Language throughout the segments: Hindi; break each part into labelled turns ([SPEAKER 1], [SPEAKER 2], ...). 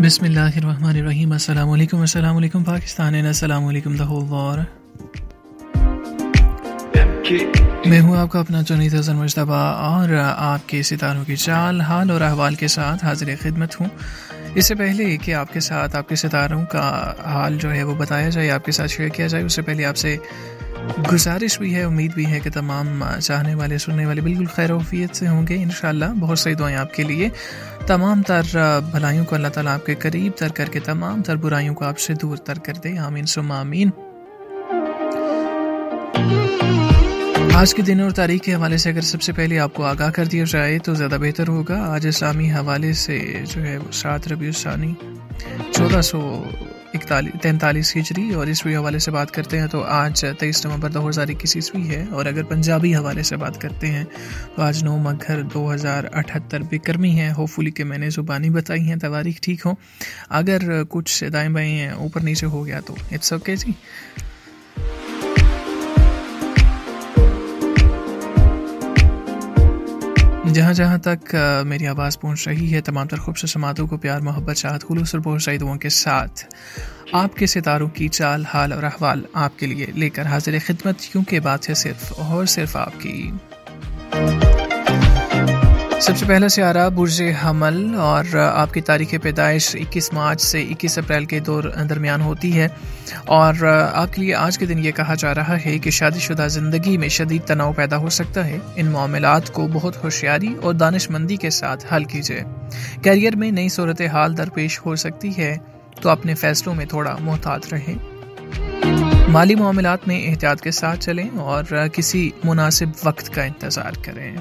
[SPEAKER 1] बिस्मिल्लाहिर्रहमानिर्रहीम। अस्सलाम वालेकुम पाकिस्तान एंड अस्सलाम वालेकुम द होल वर्ल्ड। मैं हूँ आपका अपना चुनीदा हसन मुश्तबा और आपके सितारों की चाल हाल और अहवाल के साथ हाजिर खिदमत हूँ। इससे पहले कि आपके साथ आपके सितारों का हाल जो है वो बताया जाए, आपके साथ शेयर किया जाए, उससे पहले आपसे गुजारिश भी है, उम्मीद भी है कि तमाम चाहने वाले सुनने वाले बिल्कुल खैर वफ़ियत से होंगे इंशाअल्लाह। बहुत सही दुआएं आपके लिए। तमाम तर भलाइयों को अल्लाह ताला आपके करीब तर करके तमाम तर बुराइयों को आपसे दूर तर कर दे। आमीन सुम्मा आमीन। आज के दिन और तारीख के हवाले से अगर सबसे पहले आपको आगाह कर दिया जाए तो ज़्यादा बेहतर होगा। आज इस्लामी हवाले से जो है वो 7 रबीउल सानी 1443 हिजरी और ईस्वी हवाले से बात करते हैं तो आज 23 नवंबर 2021 ईस्वी है। और अगर पंजाबी हवाले से बात करते हैं तो आज 9 मघर 2078 बिक्रमी है। होपफुली कि मैंने ज़ुबानी बताई हैं तवारीख ठीक हो। अगर कुछ दाएँ बाएँ ऊपर नीचे हो गया तो इट्स ओके जी। जहाँ तक मेरी आवाज़ पहुँच रही है, तमाम तर खूबसूरत समातों को प्यार मोहब्बत चाहत खुलूस और बहुत सारी दुआओं के साथ आपके सितारों की चाल हाल और अहवाल आपके लिए लेकर हाजिर खिदमत, क्योंकि बात है सिर्फ और सिर्फ आपकी। सबसे पहला सियारा बुर्ज हमल और आपकी तारीख़ पैदाइश 21 मार्च से 21 अप्रैल के दरमियान होती है। और आपके लिए आज के दिन ये कहा जा रहा है कि शादीशुदा ज़िंदगी में शदीद तनाव पैदा हो सकता है। इन मामलात को बहुत होशियारी और दानिशमंदी के साथ हल कीजिए। कैरियर में नई सूरत हाल दरपेश हो सकती है तो अपने फैसलों में थोड़ा मोहतात रहें। माली मामलात में एहतियात के साथ चलें और किसी मुनासिब वक्त का इंतज़ार करें।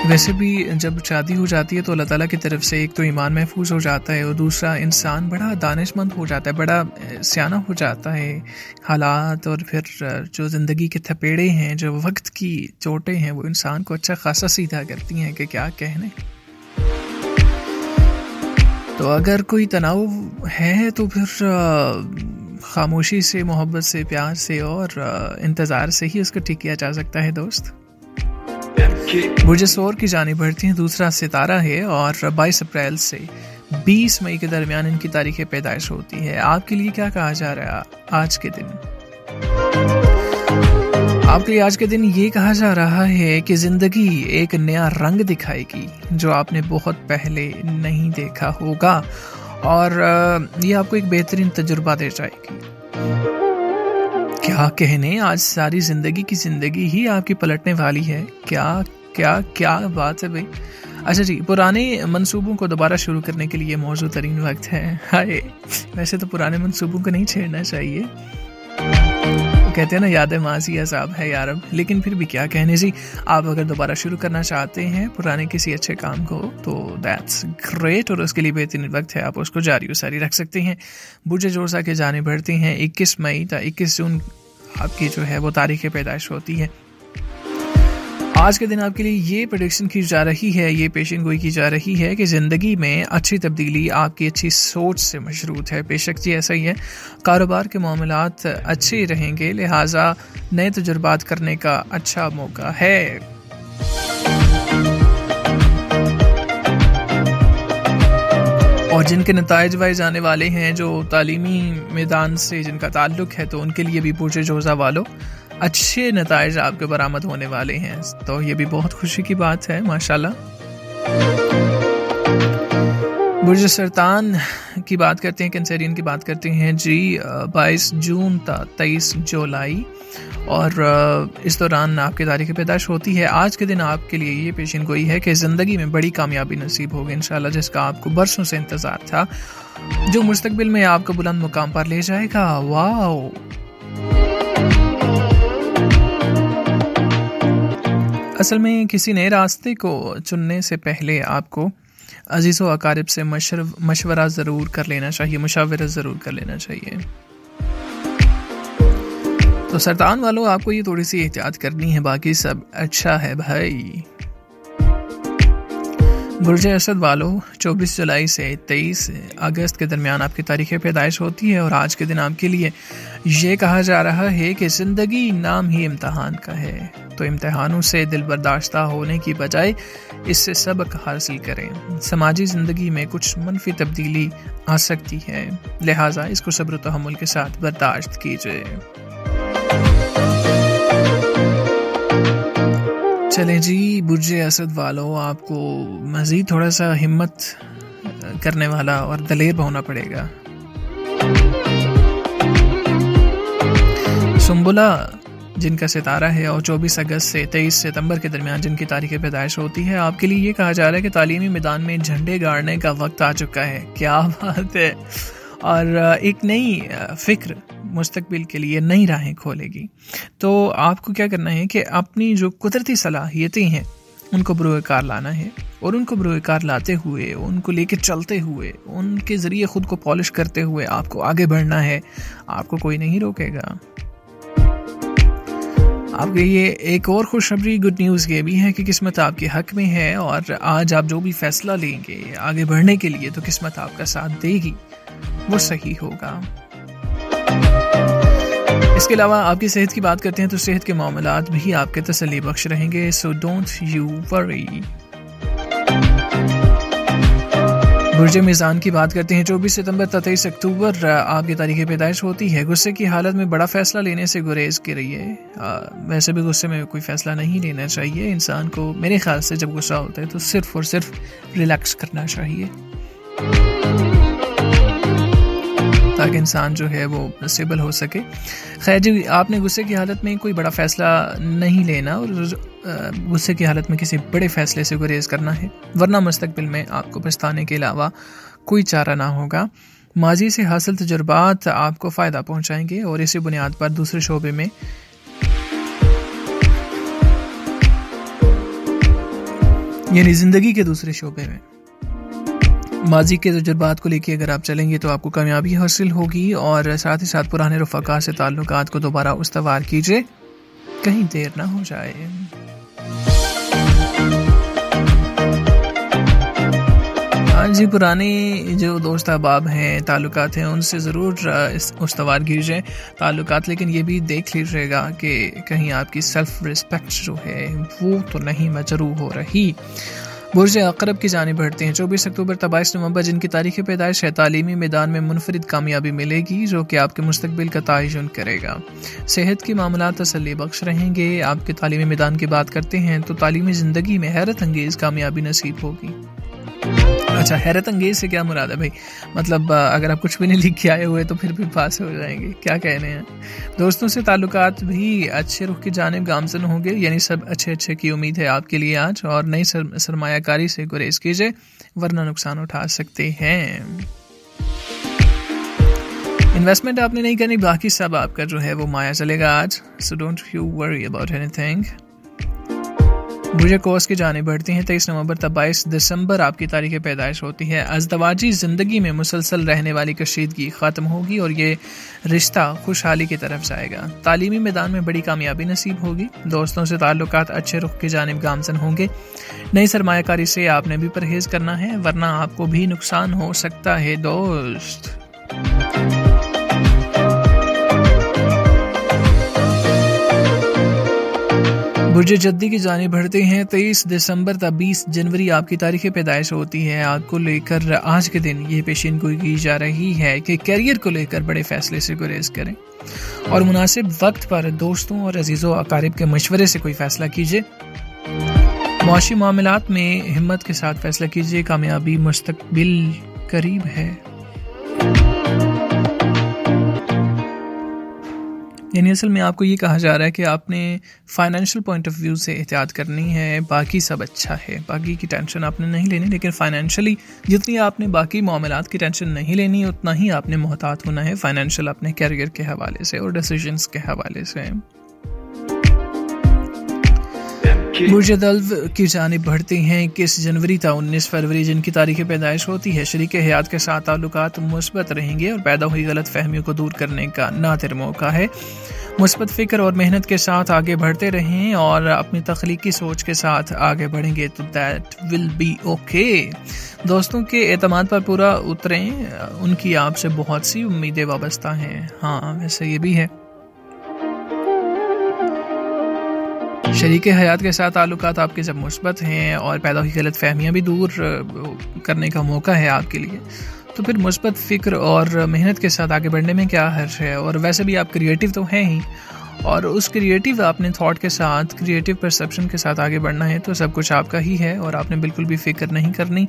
[SPEAKER 1] वैसे भी जब शादी हो जाती है तो अल्लाह ताला की तरफ से एक तो ईमान महफूज हो जाता है और दूसरा इंसान बड़ा दानिशमंद हो जाता है, बड़ा सियाना हो जाता है। हालात और फिर जो ज़िंदगी के थपेड़े हैं, जो वक्त की चोटें हैं, वो इंसान को अच्छा खासा सीधा करती हैं कि क्या कहने। तो अगर कोई तनाव है तो फिर खामोशी से, मोहब्बत से, प्यार से और इंतज़ार से ही उसको ठीक किया जा सकता है दोस्त। बुर्ज सोर की जानिब बढ़ती हैं। दूसरा सितारा है और 22 अप्रैल से 20 मई के दरमियान इनकी तारीख़ पैदाइश होती है। आपके लिए क्या कहा जा रहा है आज के दिन? आपके लिए आज के दिन ये कहा जा रहा है कि ज़िंदगी एक नया रंग दिखाएगी जो आपने बहुत पहले नहीं देखा होगा और ये आपको एक बेहतरीन तजुर्बा दे जाएगी। क्या कहने, आज सारी ज़िंदगी की ज़िंदगी ही आपकी पलटने वाली है। क्या क्या क्या बात है भाई। अच्छा जी, पुराने मंसूबों को दोबारा शुरू करने के लिए मौजूद तरीन वक्त है। हाय, वैसे तो पुराने मंसूबों को नहीं छेड़ना चाहिए, कहते हैं ना यादें माजी अज़ाब है यारब, लेकिन फिर भी क्या कहने जी। आप अगर दोबारा शुरू करना चाहते हैं पुराने किसी अच्छे काम को तो दैट्स ग्रेट और उसके लिए बेहतरीन वक्त है, आप उसको जारी सारी रख सकते हैं। बुर्ज जोसा के जाने बढ़ते हैं। 21 मई या 21 जून आपकी जो है वो तारीख़ पैदाइश होती है। आज के दिन आपके लिए ये प्रेडिक्शन की जा रही है, ये पेशन गोई की जा रही है कि ज़िंदगी में अच्छी तब्दीली आपकी अच्छी सोच से मशरूत है। बेशक जी ऐसा ही है। कारोबार के मामलात अच्छे रहेंगे, लिहाजा नए तजुर्बात करने का अच्छा मौका है। और जिनके नताइज वाइज आने वाले हैं, जो तालीमी मैदान से जिनका ताल्लुक़ है, तो उनके लिए भी बुर्ज जोज़ा वालों अच्छे नताइज आपके बरामद होने वाले हैं। तो ये भी बहुत खुशी की बात है माशाल्लाह। बुर्ज सरतान की बात करते हैं, कैंसरियन की बात करते हैं जी। 22 जून तक 23 जुलाई और इस दौरान आपकी तारीख़ पैदाइश होती है। आज के दिन आपके लिए ये पेशन गोई है कि ज़िंदगी में बड़ी कामयाबी नसीब होगी इंशाल्लाह, जिसका आपको बरसों से इंतज़ार था, जो मुस्तकबिल में आपको बुलंद मुकाम पर ले जाएगा। वाओ, असल में किसी नए रास्ते को चुनने से पहले आपको अजीज़ व अकारिब से मशवरा ज़रूर कर लेना चाहिए, मुशावरत ज़रूर कर लेना चाहिए। तो सरतान वालों, आपको ये थोड़ी सी एहतियात करनी है, बाकी सब अच्छा है भाई। बुर्ज असद वालों 24 जुलाई से 23 अगस्त के दरमियान आपकी तारीख़ पैदाइश होती है और आज के दिन आपके लिए ये कहा जा रहा है कि ज़िंदगी नाम ही इम्तहान का है, तो इम्तहानों से दिल बर्दाश्ता होने की बजाय इससे सबक हासिल करें। समाजी ज़िंदगी में कुछ मनफी तब्दीली आ सकती है, लिहाजा इसको सब्र व तहम्मुल के साथ बर्दाश्त कीजिए। चलें जी, बुर्ज असद वालों, आपको मज़ीद थोड़ा सा हिम्मत करने वाला और दलेर होना पड़ेगा। सुंबुला जिनका सितारा है और 24 अगस्त से 23 सितंबर के दरमियान जिनकी तारीख़ पैदाइश होती है, आपके लिए ये कहा जा रहा है कि तालीमी मैदान में झंडे गाड़ने का वक्त आ चुका है। क्या बात है। और एक नई फ़िक्र मुस्तकबिल के लिए नई राहें खोलेगी। तो आपको क्या करना है कि अपनी जो कुदरती सलाहियतें हैं उनको बरूकार लाना है और उनको बरूकार लाते हुए, उनको लेके चलते हुए, उनके ज़रिए ख़ुद को पॉलिश करते हुए आपको आगे बढ़ना है। आपको कोई नहीं रोकेगा। आपके ये एक और खुशखबरी गुड न्यूज़ ये भी है कि किस्मत आपके हक में है और आज आप जो भी फैसला लेंगे आगे बढ़ने के लिए, तो किस्मत आपका साथ देगी, वो सही होगा। इसके अलावा आपकी सेहत की बात करते हैं तो सेहत के मामलात भी आपके तसल्ली बख्श रहेंगे, सो डोंट यू वरी। बुर्ज मीज़ान की बात करते हैं 24 सितंबर 23 अक्टूबर आपकी तारीख़ पैदाइश होती है। गुस्से की हालत में बड़ा फ़ैसला लेने से गुरेज करिए। वैसे भी गुस्से में कोई फ़ैसला नहीं लेना चाहिए। इंसान को मेरे ख्याल से जब गुस्सा होता है तो सिर्फ़ और सिर्फ रिलैक्स करना चाहिए ताकि इंसान जो है वो स्टेबल हो सके। खैर जी, आपने गुस्से की हालत में कोई बड़ा फ़ैसला नहीं लेना और गुस्से की हालत में किसी बड़े फ़ैसले से गुरेज करना है, वरना मुस्तकबिल में आपको पछताने के अलावा कोई चारा ना होगा। माजी से हासिल तजुर्बात आपको फ़ायदा पहुँचाएंगे और इसी बुनियाद पर दूसरे शोबे में यानी ज़िंदगी के दूसरे शोबे में माजी के तजुर्बात को लेके अगर आप चलेंगे तो आपको कामयाबी हासिल होगी और साथ ही साथ पुराने रफ़ाक़ा से ताल्लुकात को दोबारा उस्तवार कीजिए, कहीं देर ना हो जाए। हाँ जी, पुराने जो दोस्त अहबाब हैं, ताल्लुकात हैं, उनसे ज़रूर उस्तवार कीजिए ताल्लुकात, लेकिन ये भी देख लीजिएगा कि कहीं आपकी सेल्फ़ रिस्पेक्ट जो है वो तो नहीं मजरूह हो रही। बुर्ज अक़रब की जानिब बढ़ते हैं 24 अक्टूबर 22 नवंबर जिनकी तारीख़ पैदाइश है। तालीमी मैदान में मुनफरिद कामयाबी मिलेगी जो कि आपके मुस्तकबिल का तयन करेगा। सेहत के मामला तसल्ली बख्श रहेंगे। आपके तालीमी मैदान की बात करते हैं तो तालीमी ज़िंदगी में हैरत अंगेज़ कामयाबी नसीब होगी। अच्छा, हैरत अंगेज से क्या मुराद है भाई? मतलब अगर आप कुछ भी नहीं लिख के आए हुए तो फिर भी पास हो जाएंगे, क्या कहने हैं। दोस्तों से ताल्लुकात भी अच्छे रुख की जानिब गामजन होंगे, यानी सब अच्छे की उम्मीद है आपके लिए आज। और नई सरमायाकारी से गुरेज कीजिए वरना नुकसान उठा सकते हैं। इन्वेस्टमेंट आपने नहीं करनी, बाकी सब आपका जो है वो माया चलेगा आज, so don't you worry about anything. बुर्ज कोस की जानिब बढ़ती हैं 23 नवंबर 22 दिसंबर आपकी तारीख़ पैदाइश होती है। अज़दवाजी ज़िंदगी में मुसलसल रहने वाली कशीदगी ख़त्म होगी और ये रिश्ता खुशहाली की तरफ जाएगा। तालीमी मैदान में बड़ी कामयाबी नसीब होगी। दोस्तों से ताल्लुकात अच्छे रुख की जानिब गामजन होंगे। नई सरमायाकारी से आपने भी परहेज़ करना है वरना आपको भी नुकसान हो सकता है दोस्त। बुर्ज जद्दी की जानिब बढ़ते हैं 23 दिसंबर तक 20 जनवरी आपकी तारीख़ पैदाइश होती है। आपको लेकर आज के दिन ये पेशीन गोई की जा रही है कि कैरियर को लेकर बड़े फैसले से गुरेज करें और मुनासिब वक्त पर दोस्तों और अजीज़ों अकारिब के मशवरे से कोई फैसला कीजिए। मुआशी मामलात में हिम्मत के साथ फैसला कीजिए, कामयाबी मुस्तकबिल करीब है। यानी असल में आपको ये कहा जा रहा है कि आपने फाइनेंशियल पॉइंट ऑफ व्यू से एहतियात करनी है, बाकी सब अच्छा है, बाकी की टेंशन आपने नहीं लेनी, लेकिन फाइनेंशियली जितनी आपने बाकी मामलात की टेंशन नहीं लेनी उतना ही आपने मोहतात होना है फाइनेंशियल अपने कैरियर के हवाले से और डिसीजंस के हवाले से। बुर्ज दल्व की जानिब बढ़ते हैं। 21 जनवरी था 19 फरवरी जिनकी तारीख पैदाइश होती है। शरीक हयात के साथ ताल्लुकात मुस्बत रहेंगे और पैदा हुई गलत फहमियों को दूर करने का नादिर मौका है। मुस्बत फिक्र और मेहनत के साथ आगे बढ़ते रहें और अपनी तख्लीकी सोच के साथ आगे बढ़ेंगे तो दैट विल बी ओके। दोस्तों के एतमाद पर पूरा उतरें, उनकी आपसे बहुत सी उम्मीदें वाबस्ता हैं। हाँ, वैसे ये भी है। शरीक हयात के साथ ताल्लुकात आपके जब मुस्बत हैं और पैदा हुई गलत फहमियाँ भी दूर करने का मौका है आपके लिए, तो फिर मुस्बत फ़िक्र और मेहनत के साथ आगे बढ़ने में क्या हर्ज है। और वैसे भी आप क्रिएटिव तो हैं ही, और उस क्रिएटिव अपने थॉट के साथ, क्रिएटिव परसेप्शन के साथ आगे बढ़ना है तो सब कुछ आपका ही है और आपने बिल्कुल भी फिक्र नहीं करनी।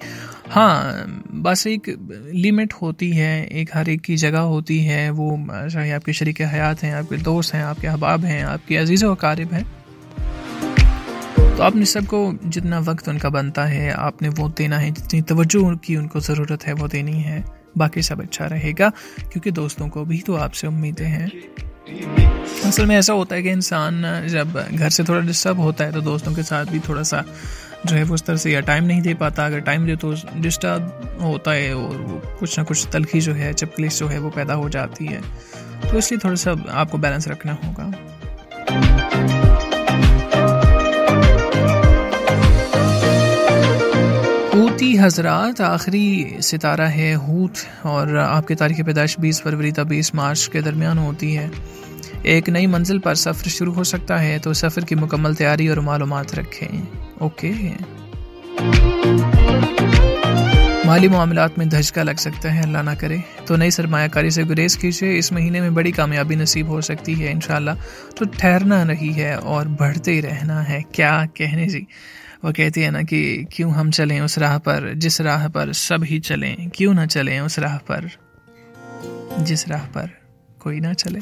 [SPEAKER 1] हाँ, बस एक लिमिट होती है, एक हर एक की जगह होती है। वो चाहे आपके शरीक हयात हैं, आपके दोस्त हैं, आपके अहबाब हैं, आपके अजीज़ व अकारिब हैं, तो आपने सबको जितना वक्त उनका बनता है आपने वो देना है, जितनी तवज्जो की उनको ज़रूरत है वो देनी है। बाकी सब अच्छा रहेगा, क्योंकि दोस्तों को भी तो आपसे उम्मीदें हैं। असल में ऐसा होता है कि इंसान जब घर से थोड़ा डिस्टर्ब होता है तो दोस्तों के साथ भी थोड़ा सा जो है वो उस तरह से या टाइम नहीं दे पाता। अगर टाइम दे तो डिस्टर्ब होता है और वो कुछ ना कुछ तलखी जो है, चपकलिश जो है वो पैदा हो जाती है। तो इसलिए थोड़ा सा आपको बैलेंस रखना होगा। हूती हजरात, आखिरी सितारा है हूत और आपकी तारीख पैदाइश 20 फरवरी था 20 मार्च के दरमियान होती है। एक नई मंजिल पर सफ़र शुरू हो सकता है तो सफ़र की मुकम्मल तैयारी और मालूमात रखें। ओके। माली मामलात में धचका लग सकता है, अल्लाह ना करे, तो नई सरमायाकारी से गुरेज कीजिए। इस महीने में बड़ी कामयाबी नसीब हो सकती है इंशाल्लाह। तो ठहरना नहीं है और बढ़ते रहना है। क्या कहने जी, वो कहती है ना कि क्यों हम चलें उस राह पर जिस राह पर सब ही चलें, क्यों ना चलें उस राह पर जिस राह पर कोई ना चले।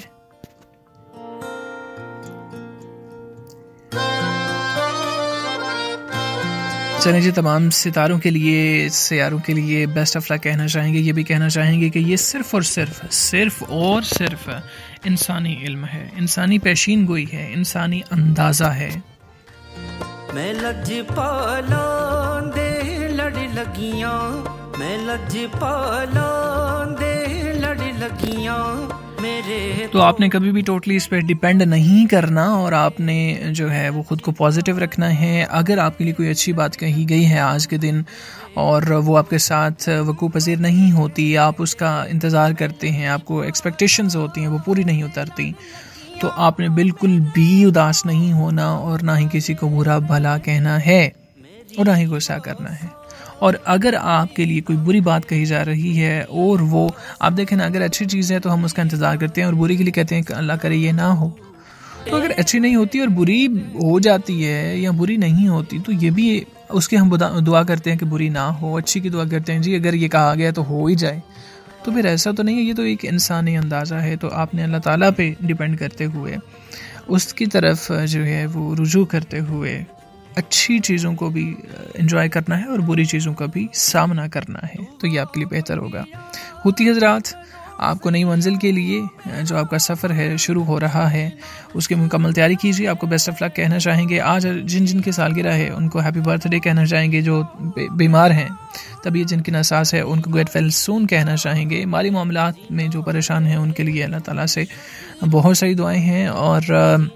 [SPEAKER 1] चलें जी, तमाम सितारों के लिए, सियारों के लिए बेस्ट ऑफ लक कहना चाहेंगे। ये भी कहना चाहेंगे कि ये सिर्फ और सिर्फ इंसानी इल्म है, इंसानी पेशीन गोई है, इंसानी अंदाज़ा है।
[SPEAKER 2] मैं लज पालों दे लड़ लगियां, मैं लज पालों दे लड़ लगियां मेरे।
[SPEAKER 1] तो आपने कभी भी टोटली इस पर डिपेंड नहीं करना और आपने जो है वो खुद को पॉजिटिव रखना है। अगर आपके लिए कोई अच्छी बात कही गई है आज के दिन और वो आपके साथ वकूअ पज़ीर नहीं होती, आप उसका इंतज़ार करते हैं, आपको एक्सपेक्टेशंस होती हैं, वो पूरी नहीं उतरती, तो आपने बिल्कुल भी उदास नहीं होना और ना ही किसी को बुरा भला कहना है और ना ही गुस्सा करना है। और अगर आपके लिए कोई बुरी बात कही जा रही है और वो आप देखें ना, अगर अच्छी चीज़ है तो हम उसका इंतज़ार करते हैं और बुरी के लिए कहते हैं कि अल्लाह करे ये ना हो। तो अगर अच्छी नहीं होती और बुरी हो जाती है या बुरी नहीं होती तो ये भी उसकी हम दुआ करते हैं कि बुरी ना हो, अच्छी की दुआ करते हैं जी अगर ये कहा गया तो हो ही जाए। तो फिर ऐसा तो नहीं है, ये तो एक इंसानी अंदाज़ा है। तो आपने अल्लाह ताला पे डिपेंड करते हुए, उसकी तरफ जो है वो रुजू करते हुए अच्छी चीज़ों को भी एंजॉय करना है और बुरी चीज़ों का भी सामना करना है, तो ये आपके लिए बेहतर होगा। हूती हजरात, आपको नई मंजिल के लिए जो आपका सफ़र है शुरू हो रहा है उसकी मुकम्मल तैयारी कीजिए। आपको बेस्ट ऑफ लक कहना चाहेंगे। आज जिन जिन की सालगिरह है उनको हैप्पी बर्थडे कहना चाहेंगे। जो बीमार हैं, तबीयत जिनकी नासाज है, उनको गेट वेल सून कहना चाहेंगे। माली मामलात में जो परेशान हैं उनके लिए अल्लाह ताला से बहुत सारी दुआएं हैं और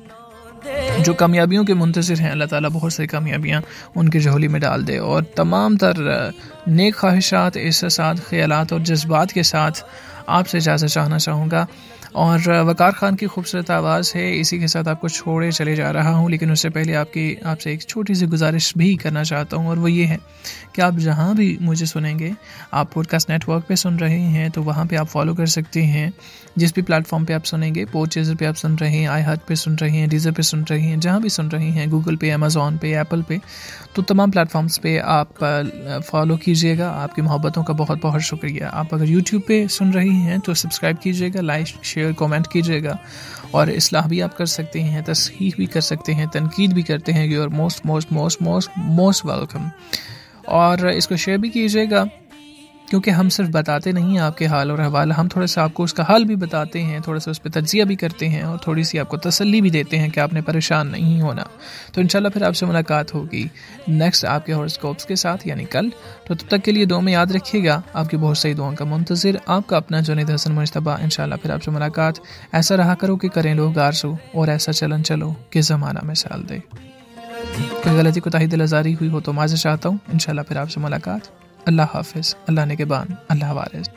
[SPEAKER 1] जो कामयाबियों के मुंतज़िर हैं अल्लाह ताला बहुत सारी कामयाबियाँ उनकी झोली में डाल दे। और तमाम तर नेक ख्वाहिशात, एहसासात, ख्यालात और जज्बात के साथ आपसे इजाज़त चाहना चाहूँगा। और वकार ख़ान की खूबसूरत आवाज़ है, इसी के साथ आपको छोड़े चले जा रहा हूँ। लेकिन उससे पहले आपसे एक छोटी सी गुजारिश भी करना चाहता हूँ और वो ये है कि आप जहाँ भी मुझे सुनेंगे, आप पॉडकास्ट नेटवर्क पे सुन रहे हैं तो वहाँ पे आप फॉलो कर सकते हैं। जिस भी प्लेटफॉर्म पे आप सुनेंगे, पॉडचेज़र पे आप सुन रहे हैं, आई हार्ट पे सुन रहे हैं, डीज़र पे सुन रहे हैं, जहाँ भी सुन रहे हैं, गूगल पे, अमेज़ॉन पे, एप्पल पे, तो तमाम प्लेटफॉर्म्स पे आप फॉलो कीजिएगा। आपकी मोहब्बतों का बहुत बहुत शुक्रिया। आप अगर यूट्यूब पे सुन रही हैं तो सब्सक्राइब कीजिएगा, लाइक शेयर कमेंट कीजिएगा और इस्लाह भी आप कर सकते हैं, तस्हीह भी कर सकते हैं, तनकीद भी करते हैं। You are most most most most most welcome. और इसको शेयर भी कीजिएगा क्योंकि हम सिर्फ बताते नहीं हैं आपके हाल और अहवाल, हम थोड़ा सा आपको उसका हाल भी बताते हैं, थोड़ा सा उस पर तज्जिया भी करते हैं और थोड़ी सी आपको तसल्ली भी देते हैं कि आपने परेशान नहीं होना। तो इंशाल्लाह फिर आपसे मुलाकात होगी नेक्स्ट आपके हॉरोस्कोप्स के साथ, यानी कल। तो तब तक के लिए दुआ में याद रखिएगा, आपकी बहुत सही दुआओं का मुंतज़िर, आपका अपना जुनैद हसन मुश्तबा। इंशाल्लाह फिर आपसे मुलाकात। ऐसा रहा करो कि करें लोग आरज़ू, और ऐसा चलन चलो कि ज़माना मिसाल दे। कोई गलती कोताही दिल आज़ारी हुई हो तो माज़ चाहता हूँ। इंशाल्लाह फिर आपसे मुलाकात। अल्लाह हाफिज़, अल्लाह निगहबान, अल्लाह वारिस।